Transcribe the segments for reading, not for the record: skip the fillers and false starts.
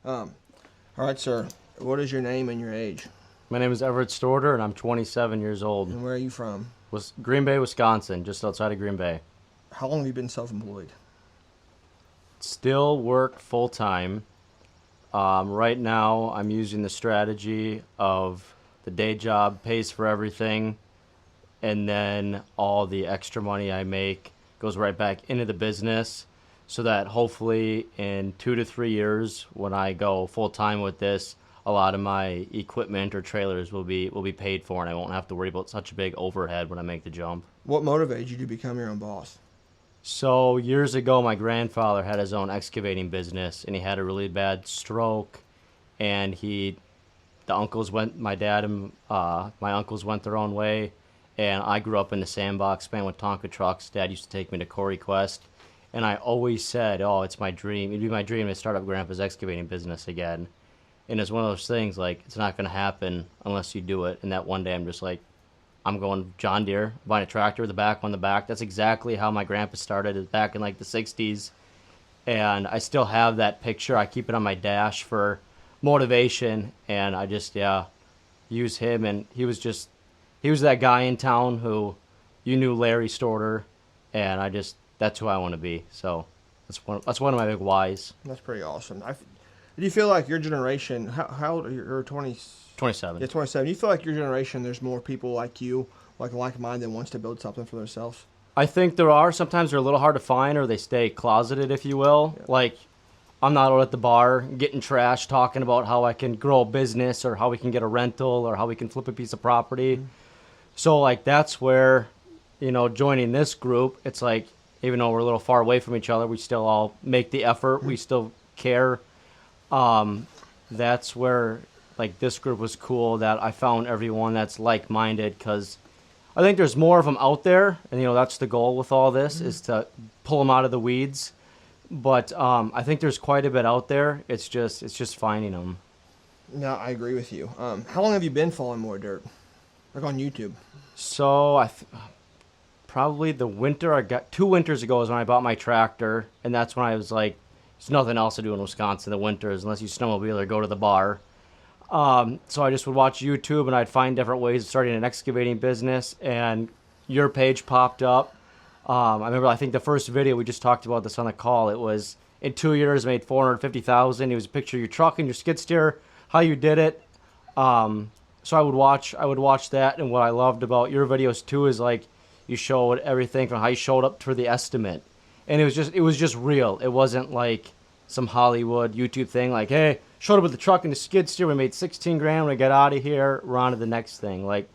All right, sir. What is your name and your age? My name is Everett Storder, and I'm 27 years old. And where are you from? Was Green Bay, Wisconsin, just outside of Green Bay. How long have you been self-employed? Still work full time. Right now, I'm using the strategy of the day job pays for everything, and then all the extra money I make goes right back into the business, so that hopefully in 2 to 3 years, when I go full time with this, a lot of my equipment or trailers will be paid for, and I won't have to worry about such a big overhead when I make the jump. What motivated you to become your own boss? So years ago, my grandfather had his own excavating business, and he had a really bad stroke, and the uncles went, my dad and my uncles went their own way, and I grew up in the sandbox, playing with Tonka trucks. Dad used to take me to Quarry Quest, and I always said, "Oh, it's my dream. It'd be my dream to start up Grandpa's excavating business again." And it's one of those things like it's not going to happen unless you do it. And that one day, I'm just like, I'm going John Deere, buying a tractor with the back on the back. That's exactly how my grandpa started, is back in like the 60s. And I still have that picture. I keep it on my dash for motivation. And I just, yeah, use him. And he was that guy in town who you knew, Larry Strodeur. And that's who I want to be. So that's one of my big whys. That's pretty awesome. Do you feel like your generation, how old are you? You're 20? 27. Yeah, 27. Do you feel like your generation, there's more people like you, like-minded, wants to build something for themselves? I think there are. Sometimes they're a little hard to find, or they stay closeted, if you will. Yeah. Like, I'm not out at the bar getting trash, talking about how I can grow a business or how we can get a rental or how we can flip a piece of property. Mm-hmm. So, like, that's where, joining this group, it's like, even though we're a little far away from each other, we still all make the effort. Mm-hmm. We still care. That's where, like, this group was cool, that I found everyone that's like-minded, because I think there's more of them out there, and that's the goal with all this, mm-hmm. is to pull them out of the weeds. But I think there's quite a bit out there. It's just finding them. No, I agree with you. How long have you been following More Dirt, like on YouTube? So probably the winter, I got 2 winters ago is when I bought my tractor, and that's when I was like, there's nothing else to do in Wisconsin the winters unless you snowmobile or go to the bar. So I just would watch YouTube, and I'd find different ways of starting an excavating business, and your page popped up. I remember, I think the first video, we just talked about this on the call, it was in 2 years made $450,000. It was a picture of your truck and your skid steer, how you did it. So I would watch that, and what I loved about your videos too is like you showed everything from how you showed up for the estimate, and it was just real. It wasn't like some Hollywood YouTube thing like, hey, showed up with the truck and the skid steer, we made 16 grand, when we got out of here, we're on to the next thing. Like,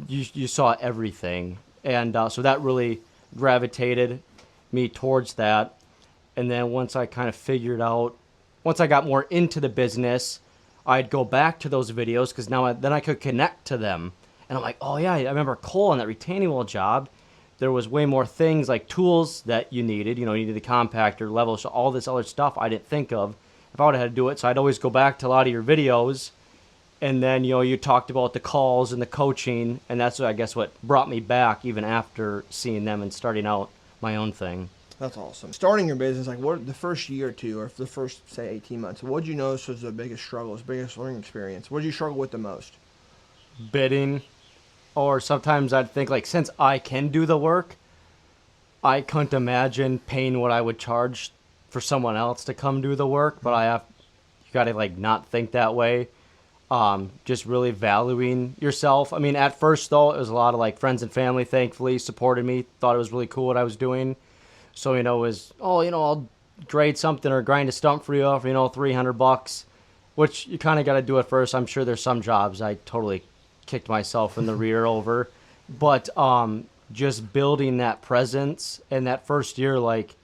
you saw everything, and so that really gravitated me towards that. And then once I kind of figured out, once I got more into the business, I'd go back to those videos, because then I could connect to them. And I'm like, oh yeah, I remember Cole on that retaining wall job, there was way more things like tools that you needed. You needed the compactor, level, so all this other stuff I didn't think of if I would have had to do it. So I'd always go back to a lot of your videos, and then you talked about the calls and the coaching, and that's I guess what brought me back even after seeing them and starting out my own thing. That's awesome. Starting your business, like what the first year or two, or the first say 18 months, what did you notice was the biggest struggles, biggest learning experience? What did you struggle with the most? Bidding, or sometimes I'd think, like, since I can do the work, I couldn't imagine paying what I would charge for someone else to come do the work. But you got to like not think that way. Just really valuing yourself. I mean, at first though, it was a lot of like friends and family, thankfully, supported me, thought it was really cool what I was doing. So, it was, I'll grade something or grind a stump for you for, $300, which you kind of got to do at first. I'm sure there's some jobs I totally kicked myself in the rear over, but just building that presence, and that first year, like,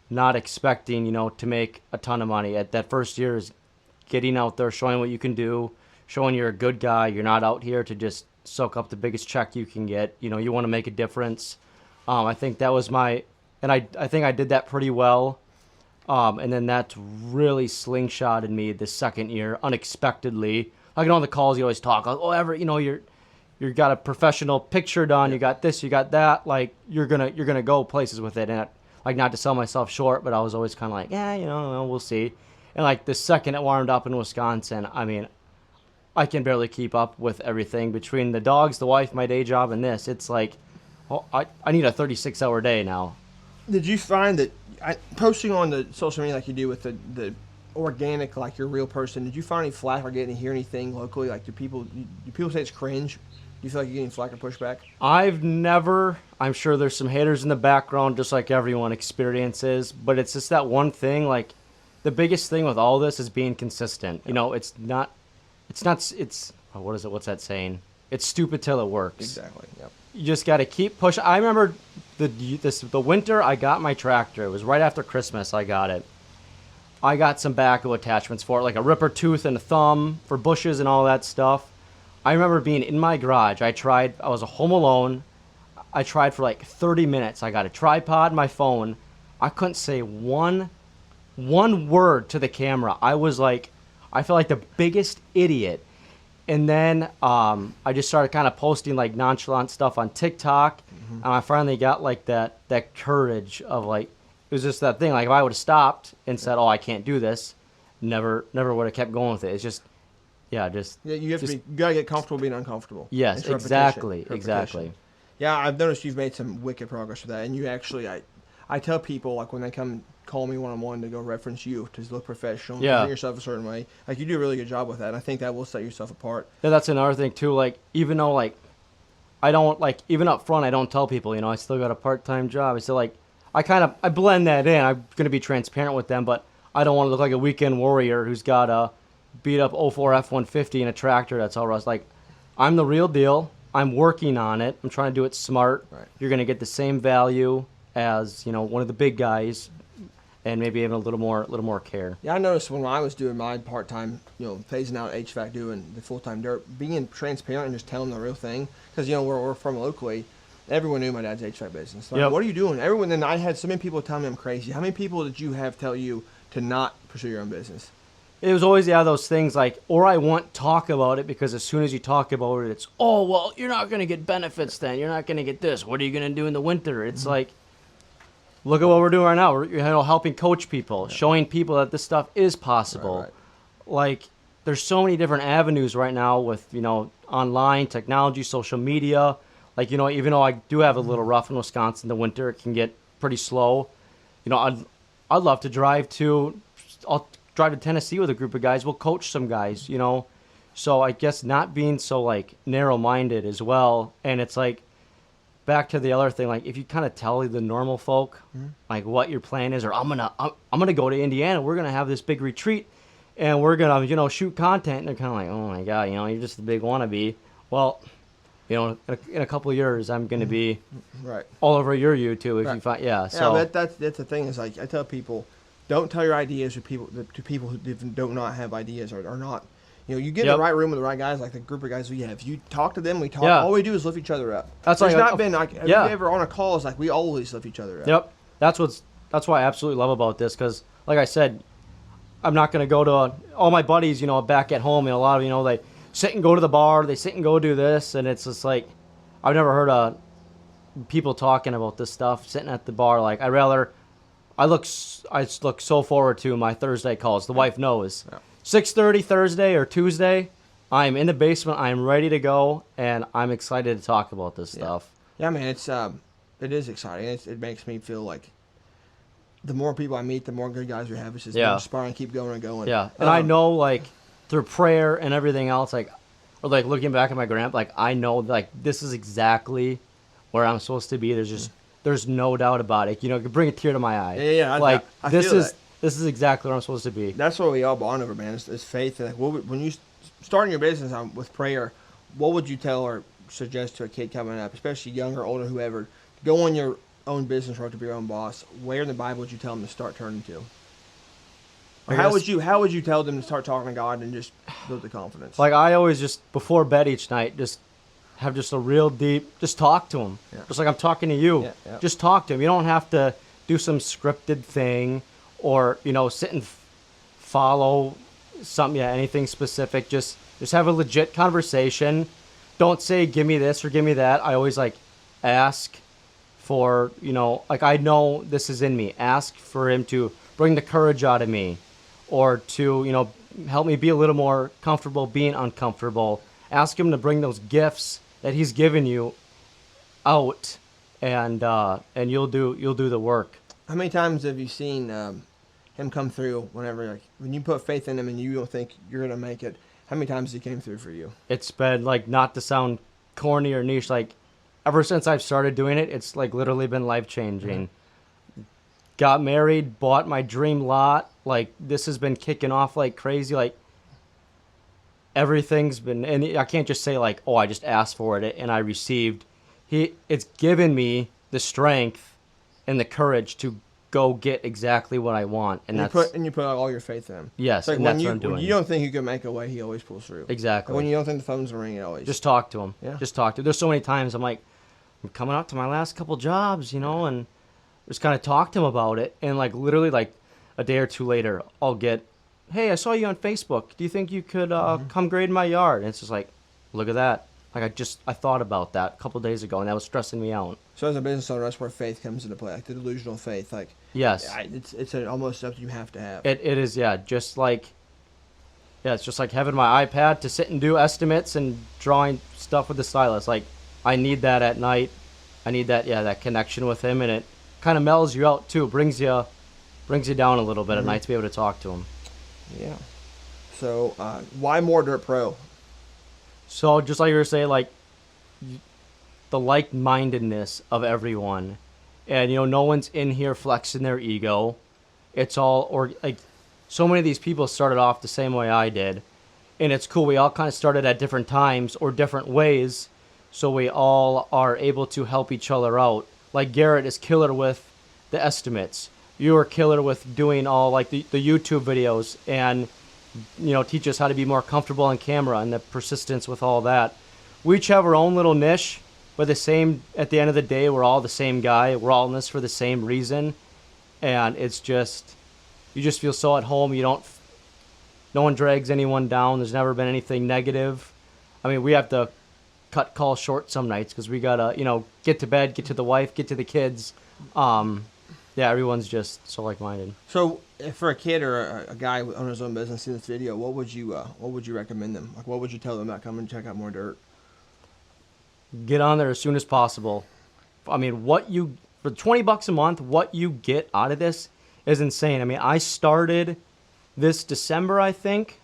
not expecting, to make a ton of money. At that first year is getting out there, showing what you can do, showing you're a good guy. You're not out here to just soak up the biggest check you can get. You want to make a difference. I think that was and I think I did that pretty well. And then that's really slingshotted me the second year unexpectedly. Like, on the calls, you always talk, like, oh, Everett, you got a professional picture done, you got this, you got that, like, you're gonna go places with it. And like, not to sell myself short, but I was always kind of like, yeah, we'll see. And like the second it warmed up in Wisconsin, I mean, I can barely keep up with everything between the dogs, the wife, my day job, and this. It's like, oh, I need a 36-hour day now. Did you find that posting on the social media like you do with the organic, like you're a real person, did you find any flack or hear anything locally? Like, do people say it's cringe? Do you feel like you're getting flack or pushback? I'm sure there's some haters in the background, just like everyone experiences, but it's just that one thing, like, the biggest thing with all this is being consistent. You know, it's what is it? What's that saying? It's stupid till it works. Exactly. Yep. You just got to keep pushing. I remember the winter I got my tractor. It was right after Christmas I got it. I got some backhoe attachments for it, like a ripper tooth and a thumb for bushes and all that stuff. I remember being in my garage. I was home alone. I tried for like 30 minutes. I got a tripod, my phone. I couldn't say one word to the camera. I felt like the biggest idiot. And then I just started kind of posting like nonchalant stuff on TikTok. Mm-hmm. And I finally got like that courage of like, it was just that thing. Like if I would have stopped and said, "Oh, I can't do this," never would have kept going with it. It's just, you gotta get comfortable being uncomfortable. Yes, exactly. Yeah, I've noticed you've made some wicked progress with that, and you actually, I tell people like when they come call me one-on-one to go reference you to look professional, present yourself a certain way. Like you do a really good job with that, and I think that will set yourself apart. Yeah, that's another thing too. Like even though like I don't like even up front, I don't tell people. You know, I still got a part-time job. I still like I blend that in. I'm gonna be transparent with them, but I don't want to look like a weekend warrior who's got a beat up 04 F-150 and a tractor that's all rust. Like I'm the real deal. I'm working on it. I'm trying to do it smart. Right. You're gonna get the same value as one of the big guys. And maybe even a little more care. Yeah, I noticed when I was doing my part-time, phasing out HVAC, doing the full-time dirt, being transparent and just telling them the real thing. Because, we're from locally. Everyone knew my dad's HVAC business. Like, what are you doing? Everyone, and I had so many people tell me I'm crazy. How many people did you have tell you to not pursue your own business? It was always, those things like, or I won't talk about it because as soon as you talk about it, it's, oh, well, you're not going to get benefits then. You're not going to get this. What are you going to do in the winter? It's like, look at what we're doing right now. We're helping coach people, showing people that this stuff is possible. Right. Like, there's so many different avenues right now with, online, technology, social media. Like, even though I do have a little rough in Wisconsin, the winter, it can get pretty slow. I'd love to I'll drive to Tennessee with a group of guys. We'll coach some guys, So I guess not being so, like, narrow-minded as well. And it's like, back to the other thing, like if you kind of tell the normal folk like what your plan is, or I'm gonna go to Indiana, we're gonna have this big retreat, and we're gonna shoot content, and they're kind of like, oh my god, you're just the big wannabe. Well, in a couple of years, I'm gonna be all over your YouTube if you find So but that's the thing is like I tell people, don't tell your ideas to people who do not have ideas or are not. You get in the right room with the right guys, like the group of guys we have. You talk to them, we talk. All we do is lift each other up. Have you ever on a call? It's like we always lift each other up. Yep. That's what I absolutely love about this, because, like I said, I'm not going to go to all my buddies, back at home, and a lot of, they sit and go to the bar, they sit and go do this, and it's just like, I've never heard of people talking about this stuff, sitting at the bar. Like, I look so forward to my Thursday calls. The wife knows. Yeah. 6:30 Thursday or Tuesday, I'm in the basement. I'm ready to go, and I'm excited to talk about this stuff. Yeah, man, it is exciting. It makes me feel like the more people I meet, the more good guys we have. It's just more inspiring. Keep going and going. Yeah, and I know, like, through prayer and everything else, like, or like looking back at my grandpa, like I know, like, this is exactly where I'm supposed to be. There's no doubt about it. It could bring a tear to my eye. Yeah. I this feel is. That. This is exactly where I'm supposed to be. That's what we all bond over, man. It's faith. Like, when you starting your business with prayer, what would you tell or suggest to a kid coming up, especially younger, older, whoever, go on your own business road to be your own boss? Where in the Bible would you tell them to start turning to? Or how would you tell them to start talking to God and just build the confidence? Like I always just before bed each night, just have just a real deep, just talk to him, just like I'm talking to you. Yeah. Just talk to him. You don't have to do some scripted thing. Or, sit and follow anything specific. Just have a legit conversation. Don't say, give me this or give me that. I always, ask for, I know this is in me. Ask for him to bring the courage out of me. or to, help me be a little more comfortable being uncomfortable. Ask him to bring those gifts that he's given you out, and you'll do the work. How many times have you seen him come through whenever, like, when you put faith in him and you don't think you're going to make it? How many times has he came through for you? It's been, like, not to sound corny or niche, like, ever since I've started doing it, it's, like, literally been life-changing. Got married, bought my dream lot. Like, this has been kicking off like crazy. Like, everything's been, and I can't just say, like, oh, I just asked for it and I received. It's given me the strength and the courage to go get exactly what I want. And you put all your faith in him. Yes, like and that's what I'm doing. When you don't think you can make a way, he always pulls through. Exactly. And when you don't think the phone's ringing, it always. Just talk to him. Yeah. Just talk to him. There's so many times I'm like, I'm coming up to my last couple jobs, and just kind of talk to him about it. And, like, literally, like, a day or two later, I'll get, hey, I saw you on Facebook. Do you think you could come grade my yard? And it's just like, look at that. Like, I thought about that a couple days ago, and that was stressing me out. So as a business owner, that's where faith comes into play, like the delusional faith. Like, yes, it's almost something you have to have. It is, yeah. Just like, it's just like having my iPad to sit and do estimates and drawing stuff with the stylus. Like, I need that at night. I need that connection with him, and it kind of mellows you out too. Brings you down a little bit at night to be able to talk to him. Yeah. So why more Dirt Pro? So just like you were saying, like, the like-mindedness of everyone, and no one's in here flexing their ego. It's all like, so many of these people started off the same way I did, and it's cool. We all kind of started at different times or different ways, so we all are able to help each other out. Like, Garrett is killer with the estimates. You are killer with doing all, like, the YouTube videos, and teach us how to be more comfortable on camera and the persistence with all that. We each have our own little niche, but at the end of the day, we're all the same guy. We're all in this for the same reason, and it's just, you just feel so at home. No one drags anyone down. There's never been anything negative. I mean, we have to cut calls short some nights because we gotta, get to bed, get to the wife, get to the kids. Yeah, everyone's just so like-minded. So, if for a kid or a guy on his own business see this video, what would you recommend them? Like, what would you tell them about coming to check out more dirt? Get on there as soon as possible. I mean, for $20 a month, what you get out of this is insane. I mean, I started this December, I think,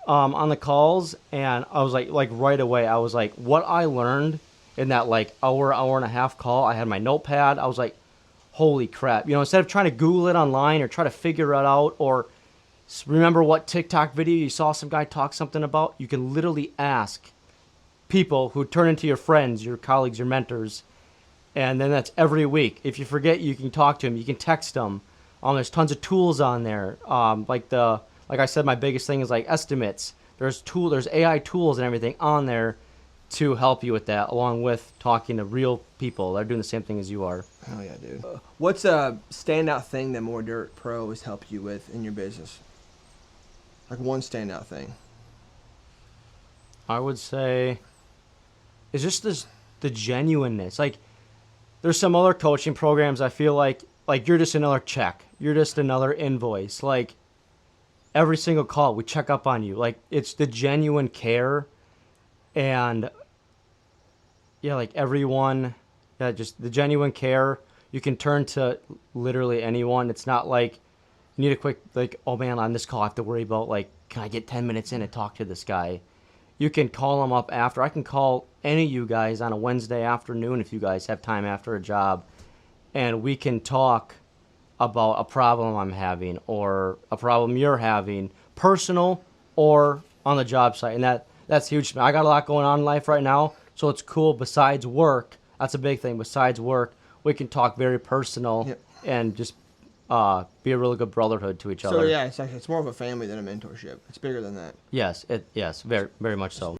on the calls, and I was like right away, I was like, what I learned in that, like, hour and a half call, I had my notepad. I was like, holy crap. Instead of trying to Google it online or try to figure it out or remember what TikTok video you saw some guy talk something about, you can literally ask people who turn into your friends, your colleagues, your mentors, and then that's every week. If you forget, you can talk to them, you can text them. There's tons of tools on there. Like I said, my biggest thing is, like, estimates. There's AI tools and everything on there to help you with that, along with talking to real people that are doing the same thing as you are. Oh yeah, dude. What's a standout thing that More Dirt Pro has helped you with in your business? Like, one standout thing. I would say it's just the genuineness. Like, there's some other coaching programs I feel like you're just another check. You're just another invoice. Like, every single call, we check up on you. Like, it's the genuine care, and yeah, like, everyone, yeah, just the genuine care. You can turn to literally anyone. It's not like you need a quick, like, oh man, on this call I have to worry about, like, can I get 10 minutes in and talk to this guy? You can call them up after. I can call any of you guys on a Wednesday afternoon if you guys have time after a job, and we can talk about a problem I'm having or a problem you're having, personal or on the job site. And that's huge. I got a lot going on in life right now, so it's cool. Besides work, that's a big thing. Besides work, we can talk very personal. Yep. And just be a really good brotherhood to each other. So yeah, it's more of a family than a mentorship. It's bigger than that. Yes, very, very much so.